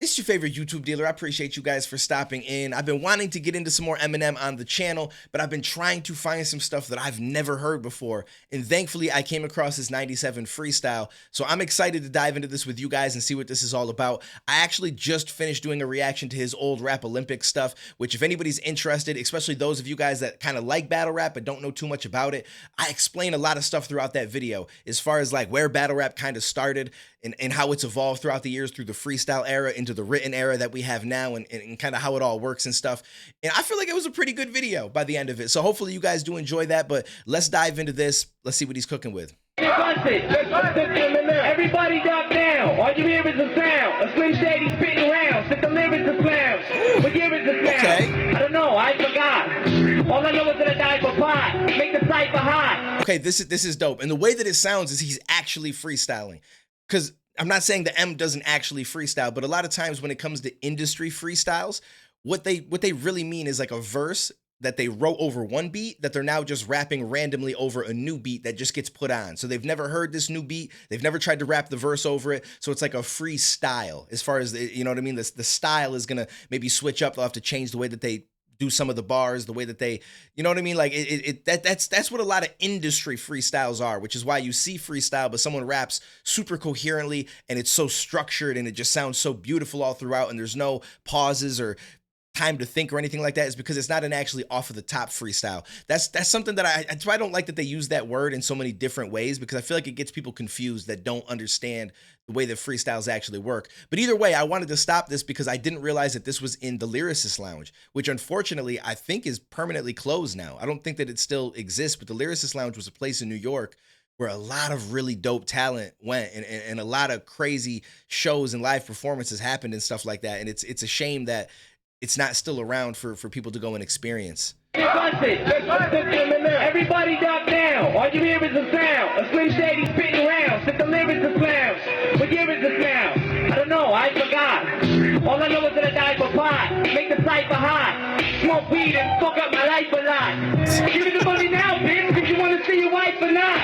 It's your favorite YouTube dealer. I appreciate you guys for stopping in. I've been wanting to get into some more Eminem on the channel, but I've been trying to find some stuff that I've never heard before. And thankfully, I came across this 97 freestyle. So I'm excited to dive into this with you guys and see what this is all about. I actually just finished doing a reaction to his old Rap Olympics stuff, which if anybody's interested, especially those of you guys that kind of like battle rap but don't know too much about it, I explain a lot of stuff throughout that video as far as like where battle rap kind of started and how it's evolved throughout the years through the freestyle era into the written era that we have now and kind of how it all works and stuff. And I feel like it was a pretty good video by the end of it. So hopefully you guys do enjoy that, but let's dive into this. Let's see what he's cooking with. Everybody duck down. All you hear is a sound. A Slim Shady spitting round. Sit the Lyricist Lounge. What year is the sound? Okay. I don't know. I forgot. All I know is that I died for pot. Make the cipher hot. Okay, this is dope. And the way that it sounds is he's actually freestyling. Because I'm not saying the M doesn't actually freestyle, but a lot of times when it comes to industry freestyles, what they really mean is like a verse that they wrote over one beat that they're now just rapping randomly over a new beat that just gets put on. So they've never heard this new beat. They've never tried to rap the verse over it. So it's like a freestyle as far as, you know what I mean? The style is going to maybe switch up. They'll have to change the way that they do some of the bars, the way that they, you know what I mean? Like that's what a lot of industry freestyles are, which is why you see freestyle, but someone raps super coherently and it's so structured and it just sounds so beautiful all throughout. And there's no pauses or time to think or anything like that. Is because it's not an actually off of the top freestyle. That's something that that's why I don't like that they use that word in so many different ways, because I feel like it gets people confused that don't understand the way that freestyles actually work. But either way, I wanted to stop this because I didn't realize that this was in the Lyricist Lounge, which unfortunately I think is permanently closed now. I don't think that it still exists, but the Lyricist Lounge was a place in New York where a lot of really dope talent went and a lot of crazy shows and live performances happened and stuff like that. And it's a shame that it's not still around for people to go and experience. Everybody duck down. All you hear is a sound. A Slim Shady spitting round. Sit the Lyricist Lounge. What year is the sound? I don't know. I forgot. All I know is that I died for pot. Make the cipher hot. Smoke weed and fuck up my life a lot. Give me the money now, bitch, if you want to see your wife or not.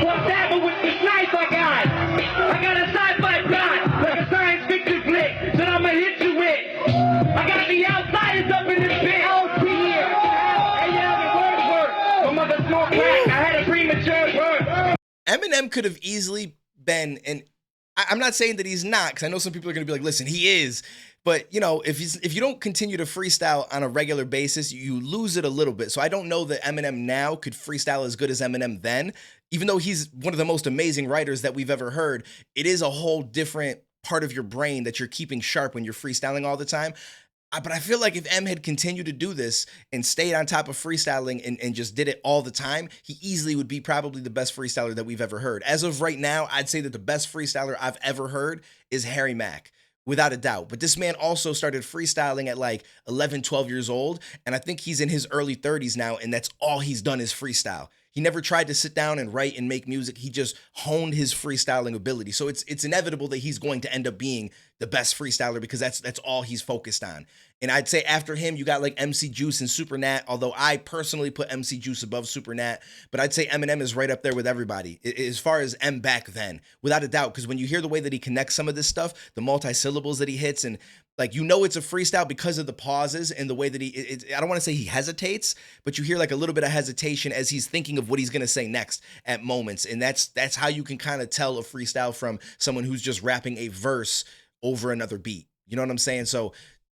What's that? But with the knife I got a sci-fi plot, like a science fiction flick that I'ma hit you with. I got the outsiders up in this bitch. I had a premature birth. Eminem could have easily been, and I'm not saying that he's not, because I know some people are going to be like, listen, he is. But, you know, if you don't continue to freestyle on a regular basis, you lose it a little bit. So I don't know that Eminem now could freestyle as good as Eminem then. Even though he's one of the most amazing writers that we've ever heard, it is a whole different part of your brain that you're keeping sharp when you're freestyling all the time. But I feel like if M had continued to do this and stayed on top of freestyling and just did it all the time, he easily would be probably the best freestyler that we've ever heard. As of right now, I'd say that the best freestyler I've ever heard is Harry Mack, without a doubt. But this man also started freestyling at like 11, 12 years old. And I think he's in his early 30s now, and that's all he's done is freestyle. He never tried to sit down and write and make music. He just honed his freestyling ability. So it's inevitable that he's going to end up being the best freestyler because that's all he's focused on. And I'd say after him, you got like MC Juice and Super Nat, although I personally put MC Juice above Super Nat, but I'd say Eminem is right up there with everybody as far as M back then, without a doubt, because when you hear the way that he connects some of this stuff, the multi-syllables that he hits, and like, you know, it's a freestyle because of the pauses and the way that I don't want to say he hesitates, but you hear like a little bit of hesitation as he's thinking of what he's going to say next at moments. And that's how you can kind of tell a freestyle from someone who's just rapping a verse over another beat. You know what I'm saying? So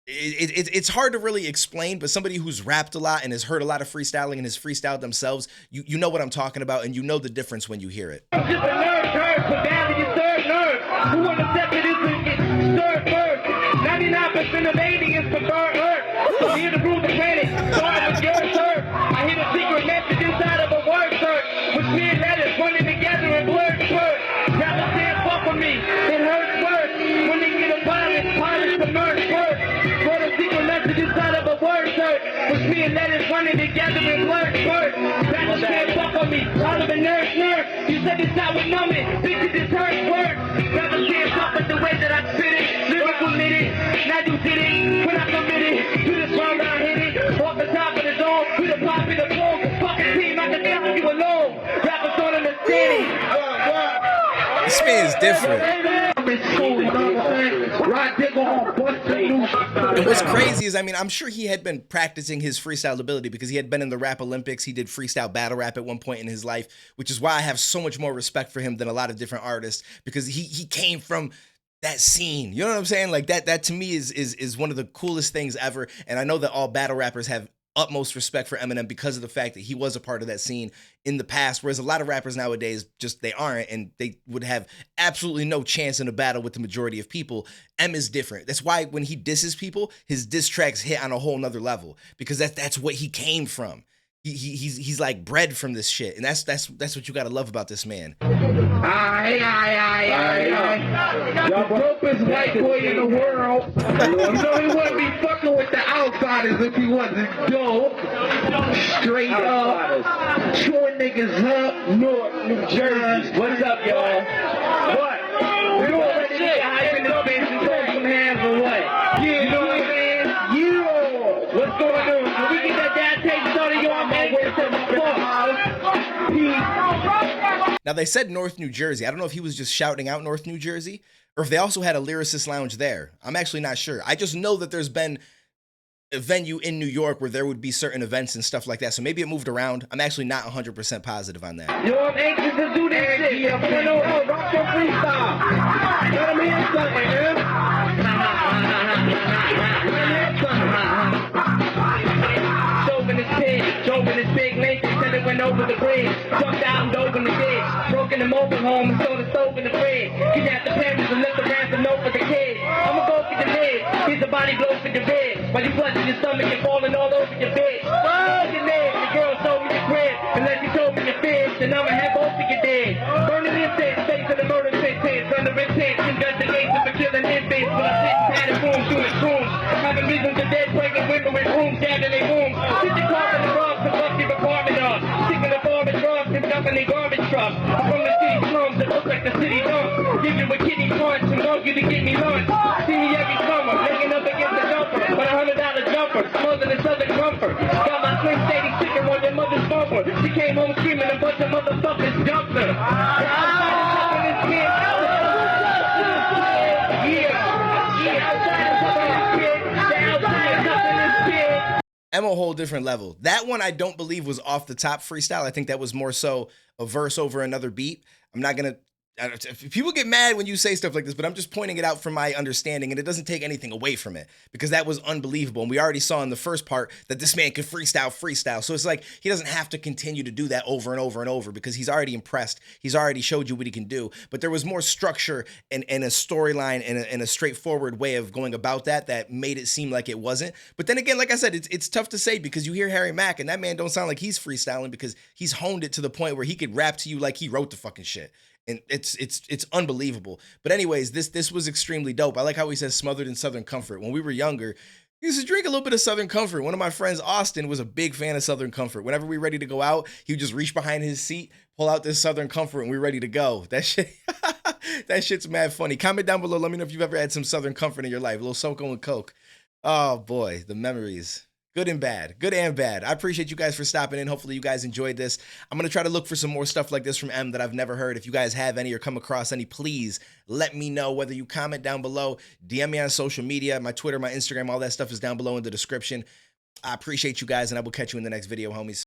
it's hard to really explain, but somebody who's rapped a lot and has heard a lot of freestyling and has freestyled themselves, you know what I'm talking about, and you know the difference when you hear it. I'm just a nerd curve, so down to your third nerve. Who want to step to this and get stirred first? 99% of aliens prefer Earth. So here to rule the planet, starting with your turf. I hear the secret message inside of a word search, with me and letters running together in blurred spurt. Rappers can't fuck with me, it hurts worse. When they get a polish the merge word. For the secret message inside of a word search, with me and letters running together in blurred spurt. Rappers can't fuck with me, all of a nerd. You said this out with numbing, bitches this hurts words. Rappers can't fuck with the way that I spit it. Lyrical minute, now you did it. When I committed to this round, I hit it. Off the top of the dome, with a pop in the floor. Fucking team, I can tell you alone. Rappers don't understand it. This man's different. soul, you know what I'm saying? Rod Digger on busting new And what's crazy is, I mean, I'm sure he had been practicing his freestyle ability because he had been in the Rap Olympics. He did freestyle battle rap at one point in his life, which is why I have so much more respect for him than a lot of different artists, because he came from that scene. You know what I'm saying? Like that to me is one of the coolest things ever. And I know that all battle rappers have utmost respect for Eminem because of the fact that he was a part of that scene in the past, whereas a lot of rappers nowadays just they aren't, and they would have absolutely no chance in a battle with the majority of people. M is different. That's why when he disses people, his diss tracks hit on a whole nother level, because that's what he came from. He's like bred from this shit, and that's what you gotta love about this man. The dopest white boy in the world. You know he wouldn't be fucking with the outsiders if he wasn't dope. Straight up, chewing niggas up, North New Jersey. What's up, y'all? What? We already get hype in this bitch and throw some hands or what? Yeah, you know what I'm saying? Yeah. What's going on? Can we get that dad tape started, y'all? Man, where's the fuck? Peace. Now, they said North New Jersey. I don't know if he was just shouting out North New Jersey or if they also had a Lyricist Lounge there. I'm actually not sure. I just know that there's been a venue in New York where there would be certain events and stuff like that. So maybe it moved around. I'm actually not 100% positive on that. Yo, I'm anxious to do this shit. Yeah, come on, rock your freestyle. Let me hear something, man. Shoving his pig, shoving his big length until it went over the bridge. Jumped out and dove in the ditch. Broken the mobile home and stole the stove in the fridge. Kidnapped the parents and left the ransom note for the kids. I'ma go get the lid. Here's the body blow for your bed. While you flushing your stomach and falling all over your bed. Oh, your leg. The girl told me to quit. Unless you told me your fibs, and I'ma have both of your dead. Burning incense, face of the murder sentence. Under intent, investigation for killing infants. When I sit and pat and boom, shooting shrooms. Having visions of dead, pregnant women with rooms, stabbed in their wombs. Sit the car in the rug to fuck your apartment up. Sticking the garbage drugs and dumping their garbage trucks. I'm from the city slums that look like the city dump. Give you a kidney punch and bug you to get me lunch. See me every summer, legging up against the dumper. With $100 jumper, smothered in Southern comfort. Got my Slim Shady chicken on your mother's bumper. She came home screaming a bunch of motherfuckers jumped her. I'm a whole different level. That one I don't believe was off the top freestyle. I think that was more so a verse over another beat. I'm not gonna. People get mad when you say stuff like this, but I'm just pointing it out from my understanding, and it doesn't take anything away from it, because that was unbelievable. And we already saw in the first part that this man could freestyle. So it's like he doesn't have to continue to do that over and over and over, because he's already impressed. He's already showed you what he can do. But there was more structure and a storyline and a straightforward way of going about that made it seem like it wasn't. But then again, like I said, it's tough to say, because you hear Harry Mack and that man don't sound like he's freestyling, because he's honed it to the point where he could rap to you like he wrote the fucking shit. And it's unbelievable. But anyways, this was extremely dope. I like how he says smothered in Southern Comfort. When we were younger, we used to drink a little bit of Southern Comfort. One of my friends, Austin, was a big fan of Southern Comfort. Whenever we were ready to go out, he would just reach behind his seat, pull out this Southern Comfort, and we're ready to go. That shit, that shit's mad funny. Comment down below. Let me know if you've ever had some Southern Comfort in your life. A little Soko and Coke. Oh boy, the memories. Good and bad. Good and bad. I appreciate you guys for stopping in. Hopefully you guys enjoyed this. I'm going to try to look for some more stuff like this from M that I've never heard. If you guys have any or come across any, please let me know. Whether you comment down below, DM me on social media, my Twitter, my Instagram, all that stuff is down below in the description. I appreciate you guys, and I will catch you in the next video, homies.